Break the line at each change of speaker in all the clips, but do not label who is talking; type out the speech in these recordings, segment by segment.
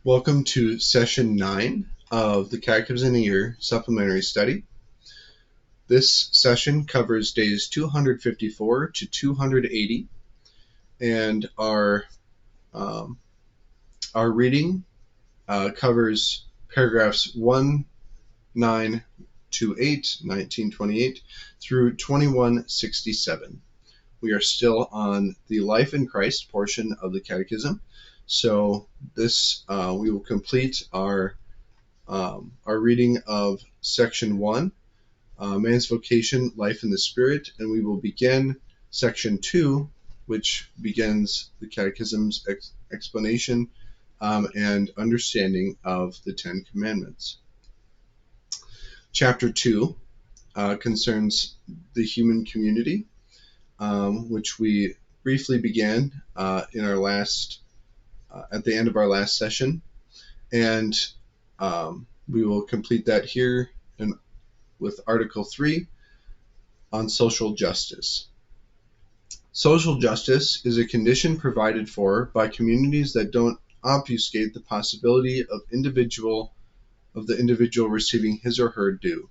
Welcome to Session 9 of the Catechism in a Year Supplementary Study. This session covers days 254 to 280, and our reading covers paragraphs 1928, 1928 through 2167. We are still on the Life in Christ portion of the Catechism. So this we will complete our reading of Section 1, Man's Vocation, Life in the Spirit, and we will begin Section 2, which begins the Catechism's explanation and understanding of the Ten Commandments. Chapter 2 concerns the human community, which we briefly began in our last at the end of our last session, and we will complete that here with Article 3 on social justice. Social justice is a condition provided for by communities that don't obfuscate the possibility of the individual receiving his or her due.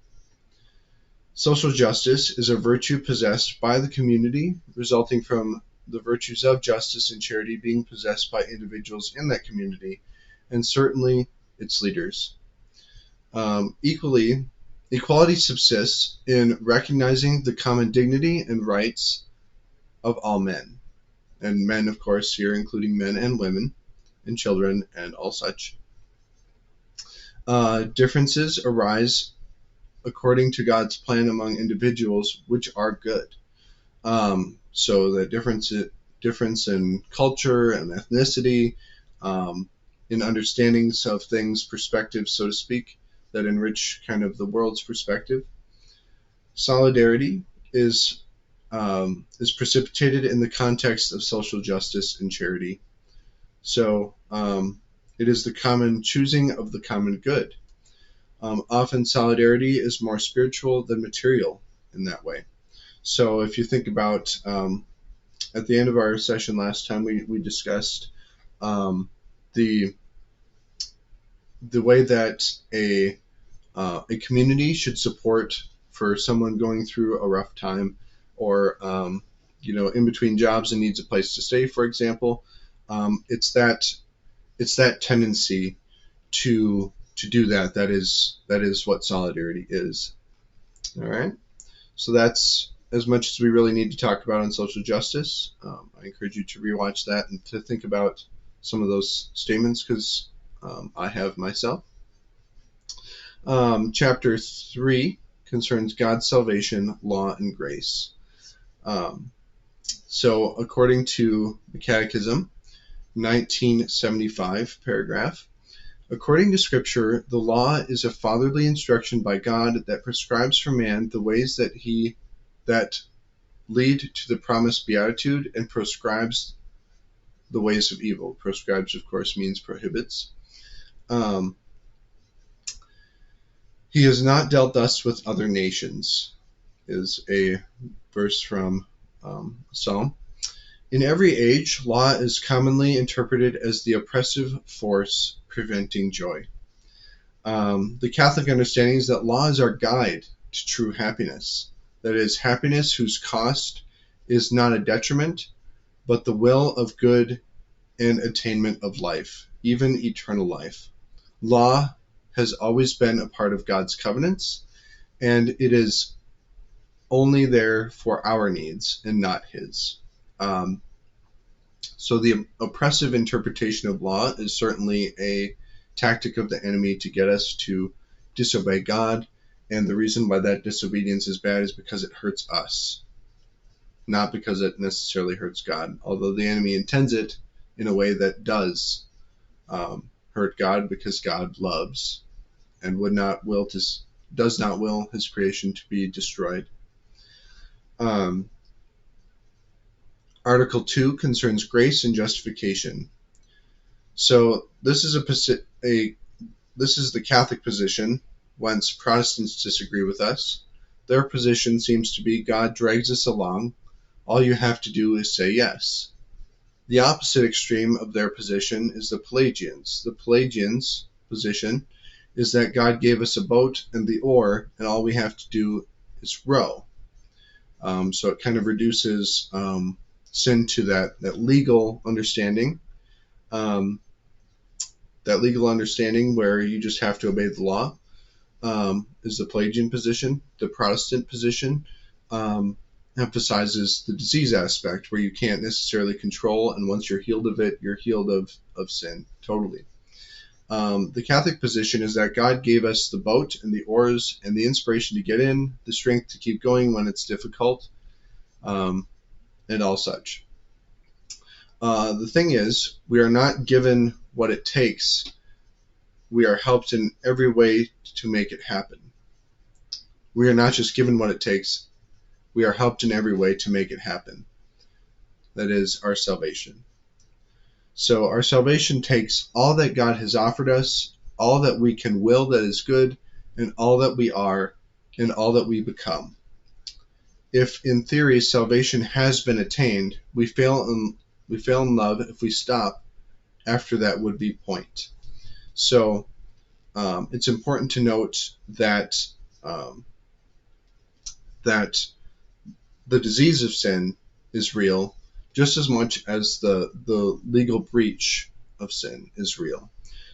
Social justice is a virtue possessed by the community, resulting from the virtues of justice and charity being possessed by individuals in that community, and certainly its leaders. Equality subsists in recognizing the common dignity and rights of all men. And men, of course, here including men and women and children and all such. Differences arise according to God's plan among individuals, which are good. So the difference in culture and ethnicity, in understandings of things, perspectives, so to speak, that enrich kind of the world's perspective. Solidarity is precipitated in the context of social justice and charity. So it is the common choosing of the common good. Often solidarity is more spiritual than material in that way. So if you think about, at the end of our session last time, we discussed the way that a community should support for someone going through a rough time, or in between jobs and needs a place to stay, for example. It's that tendency to do that. That is what solidarity is. All right. So that's as much as we really need to talk about on social justice. I encourage you to rewatch that and to think about some of those statements, because I have myself. Chapter 3 concerns God's salvation, law, and grace. So according to the Catechism, 1975 paragraph, according to Scripture, the law is a fatherly instruction by God that prescribes for man the ways that lead to the promised beatitude, and proscribes the ways of evil. Proscribes, of course, means prohibits. He has not dealt thus with other nations, is a verse from Psalm. In every age, law is commonly interpreted as the oppressive force preventing joy. The Catholic understanding is that law is our guide to true happiness. That is, happiness whose cost is not a detriment, but the will of good and attainment of life, even eternal life. Law has always been a part of God's covenants, and it is only there for our needs and not His. So the oppressive interpretation of law is certainly a tactic of the enemy to get us to disobey God, and the reason why that disobedience is bad is because it hurts us, not because it necessarily hurts God, although the enemy intends it in a way that does hurt God, because God loves and does not will His creation to be destroyed. Article 2 concerns grace and justification. So this is the Catholic position, whence Protestants disagree with us. Their position seems to be God drags us along. All you have to do is say yes. The opposite extreme of their position is the Pelagians. The Pelagians' position is that God gave us a boat and the oar, and all we have to do is row. So it kind of reduces sin to that legal understanding. That legal understanding where you just have to obey the law is the Pelagian position. The Protestant position emphasizes the disease aspect, where you can't necessarily control, and once you're healed of it, you're healed of sin totally. The Catholic position is that God gave us the boat and the oars and the inspiration to get in, the strength to keep going when it's difficult, and all such. The thing is, we are not given what it takes. We are helped in every way to make it happen. We are not just given what it takes. We are helped in every way to make it happen. That is our salvation. So our salvation takes all that God has offered us, all that we can will that is good, and all that we are, and all that we become. If in theory salvation has been attained, we fail in love if we stop after that would-be point. So it's important to note that that the disease of sin is real just as much as the legal breach of sin is real.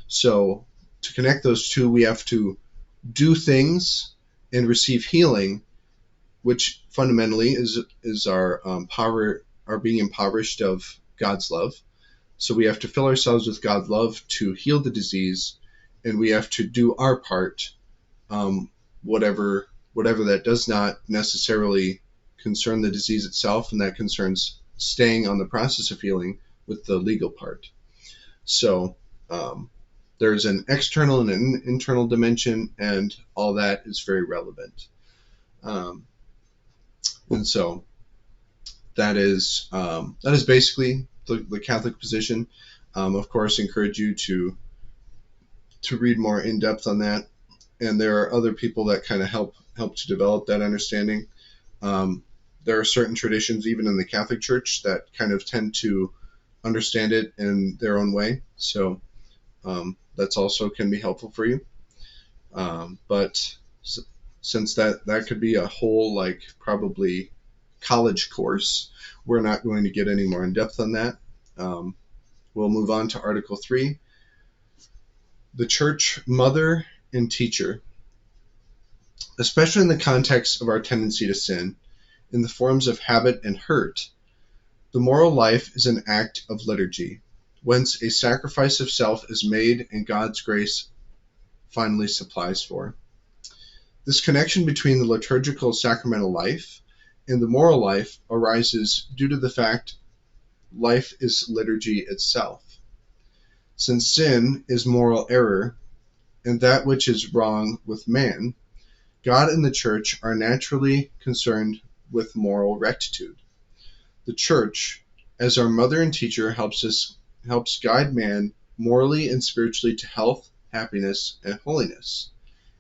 So to connect those two, we have to do things and receive healing, which fundamentally is our being impoverished of God's love. So we have to fill ourselves with God's love to heal the disease, and we have to do our part, whatever that does not necessarily concern the disease itself, and that concerns staying on the process of healing with the legal part. So there's an external and an internal dimension, and all that is very relevant. And so that is basically the Catholic position. Of course, encourage you to read more in depth on that, and there are other people that kind of help to develop that understanding. There are certain traditions, even in the Catholic Church, that kind of tend to understand it in their own way. So that's also can be helpful for you. But since that could be a whole, probably college course, we're not going to get any more in depth on that. We'll move on to Article 3. The Church Mother and Teacher. Especially in the context of our tendency to sin, in the forms of habit and hurt, the moral life is an act of liturgy, whence a sacrifice of self is made and God's grace finally supplies for. This connection between the liturgical sacramental life and the moral life arises due to the fact life is liturgy itself. Since sin is moral error, and that which is wrong with man, God and the Church are naturally concerned with moral rectitude. The Church, as our mother and teacher, helps guide man morally and spiritually to health, happiness, and holiness.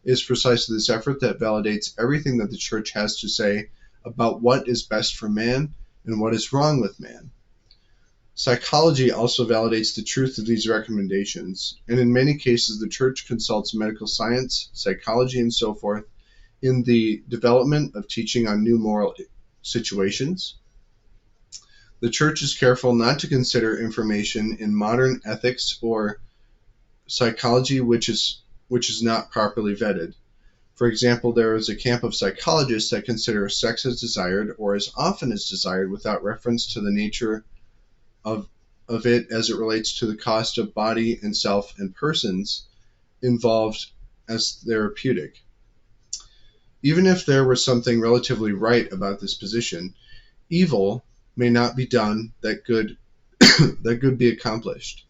It is precisely this effort that validates everything that the Church has to say about what is best for man and what is wrong with man. Psychology also validates the truth of these recommendations, and in many cases the Church consults medical science, psychology, and so forth in the development of teaching on new moral situations. The Church is careful not to consider information in modern ethics or psychology which is not properly vetted. For example, there is a camp of psychologists that consider sex as desired or as often as desired without reference to the nature of it as it relates to the cost of body and self and persons involved as therapeutic. Even if there were something relatively right about this position, evil may not be done that good be accomplished.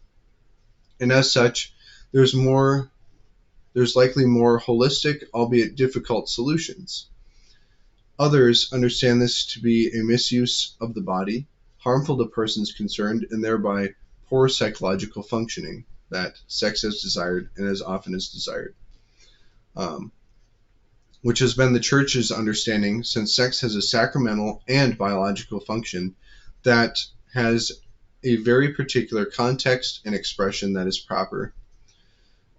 And as such, there's likely more holistic, albeit difficult, solutions. Others understand this to be a misuse of the body, harmful to persons concerned, and thereby poor psychological functioning, that sex as desired and as often as desired. Which has been the Church's understanding since sex has a sacramental and biological function that has a very particular context and expression that is proper.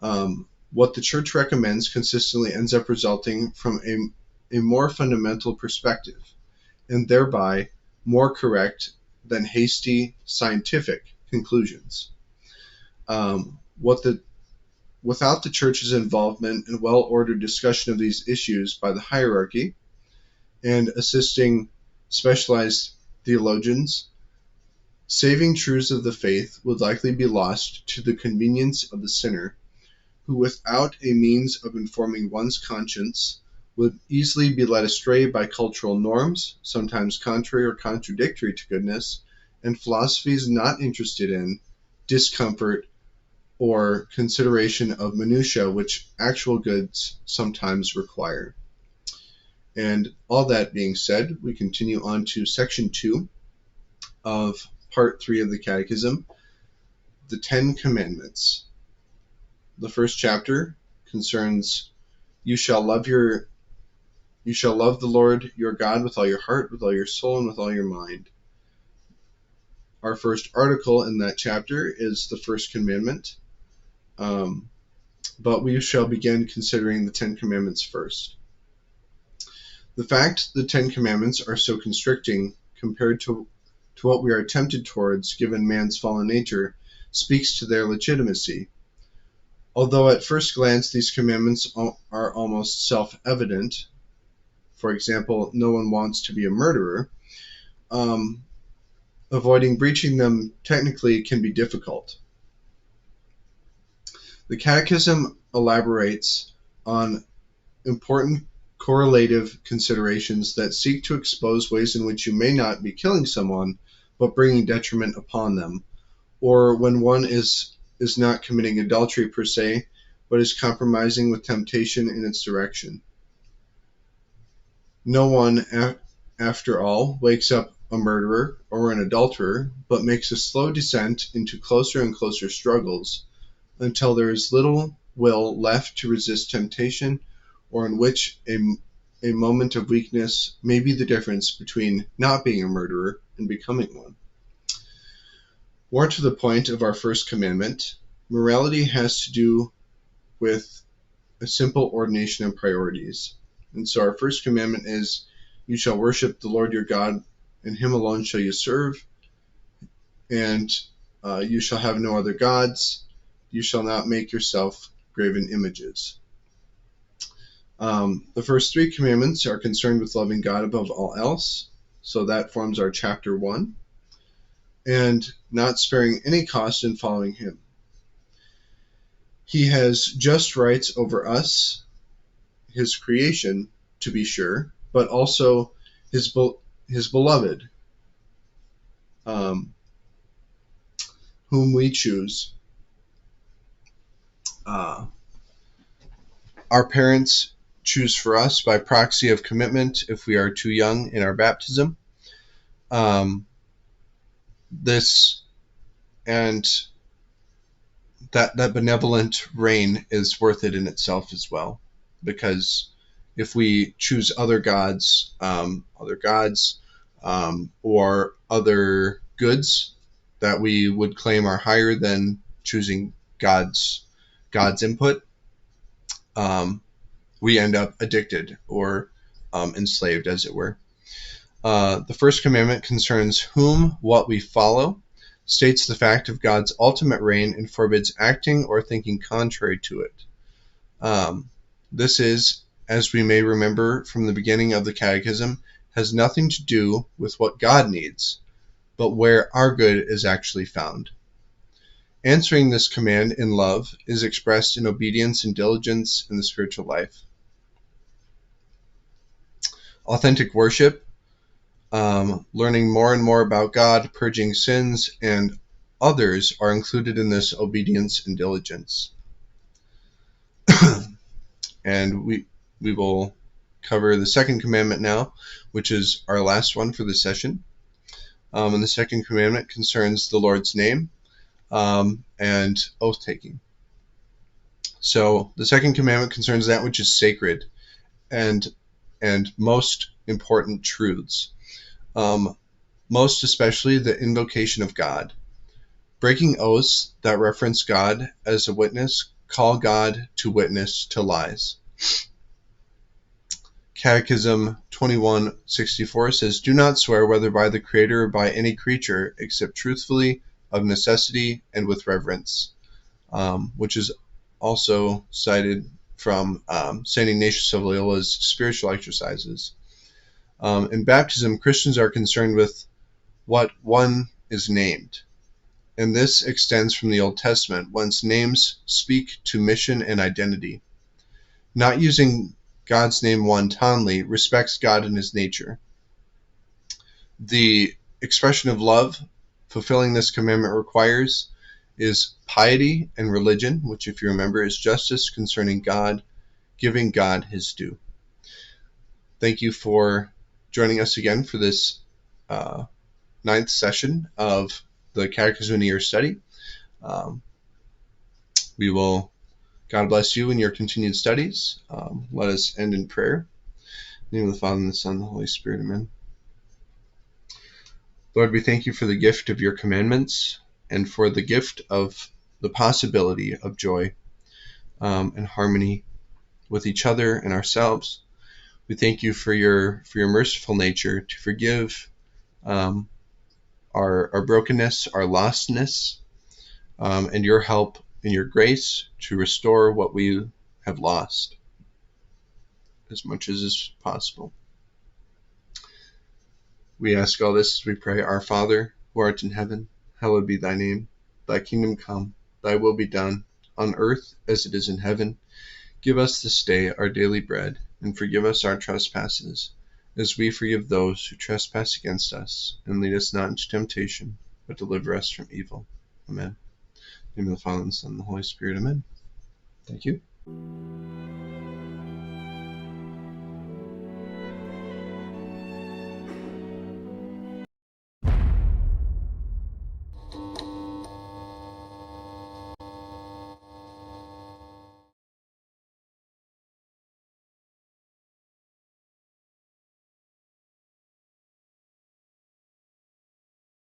What the Church recommends consistently ends up resulting from a more fundamental perspective, and thereby more correct than hasty scientific conclusions. Without the Church's involvement and well-ordered discussion of these issues by the hierarchy and assisting specialized theologians, saving truths of the faith would likely be lost to the convenience of the sinner, who without a means of informing one's conscience would easily be led astray by cultural norms, sometimes contrary or contradictory to goodness, and philosophies not interested in discomfort or consideration of minutiae which actual goods sometimes require. And all that being said, we continue on to section 2 of part 3 of the Catechism, the 10 Commandments. The first chapter concerns you shall love the Lord your God with all your heart, with all your soul, and with all your mind. Our first article in that chapter is the first commandment, but we shall begin considering the 10 Commandments first. The fact the 10 Commandments are so constricting compared to what we are tempted towards given man's fallen nature speaks to their legitimacy. Although at first glance these commandments are almost self-evident, for example, no one wants to be a murderer, avoiding breaching them technically can be difficult. The Catechism elaborates on important correlative considerations that seek to expose ways in which you may not be killing someone, but bringing detriment upon them, or when one is not committing adultery per se, but is compromising with temptation in its direction. No one, after all, wakes up a murderer or an adulterer, but makes a slow descent into closer and closer struggles until there is little will left to resist temptation, or in which a moment of weakness may be the difference between not being a murderer and becoming one. More to the point of our first commandment, morality has to do with a simple ordination of priorities. And so our first commandment is, you shall worship the Lord your God, and him alone shall you serve, and you shall have no other gods. You shall not make yourself graven images. The first 3 commandments are concerned with loving God above all else, so that forms our chapter 1, and not sparing any cost in following him. He has just rights over us, his creation, to be sure, but also his beloved, whom we choose. Our parents choose for us by proxy of commitment if we are too young in our baptism. This and that benevolent reign is worth it in itself as well, because if we choose other gods, or other goods that we would claim are higher than choosing God's input, we end up addicted or enslaved, as it were. The first commandment concerns whom, what we follow, states the fact of God's ultimate reign, and forbids acting or thinking contrary to it. This is, as we may remember from the beginning of the Catechism, has nothing to do with what God needs, but where our good is actually found. Answering this command in love is expressed in obedience and diligence in the spiritual life. Authentic worship, learning more and more about God, purging sins, and others are included in this obedience and diligence. And we will cover the second commandment now, which is our last one for this session. And the second commandment concerns the Lord's name and oath-taking. So the second commandment concerns that which is sacred and most important truths, most especially the invocation of God. Breaking oaths that reference God as a witness call God to witness to lies. Catechism 2164 says, "Do not swear whether by the Creator or by any creature, except truthfully, of necessity, and with reverence," which is also cited from St. Ignatius of Loyola's Spiritual Exercises. In baptism, Christians are concerned with what one is named, and this extends from the Old Testament, whence names speak to mission and identity. Not using God's name wantonly respects God and his nature. The expression of love fulfilling this commandment requires is piety and religion, which, if you remember, is justice concerning God, giving God his due. Thank you for joining us again for this 9th session of the Catechism in a Year study. God bless you in your continued studies. Let us end in prayer. In the name of the Father, and the Son, and the Holy Spirit. Amen. Lord, we thank you for the gift of your commandments and for the gift of the possibility of joy and harmony with each other and ourselves. We thank you for your merciful nature to forgive our brokenness, our lostness, and your help and your grace to restore what we have lost as much as is possible. We ask all this as we pray. Our Father, who art in heaven, hallowed be thy name. Thy kingdom come, thy will be done, on earth as it is in heaven. Give us this day our daily bread, and forgive us our trespasses, as we forgive those who trespass against us. And lead us not into temptation, but deliver us from evil. Amen. In the name of the Father, and the Son, and the Holy Spirit. Amen. Thank you.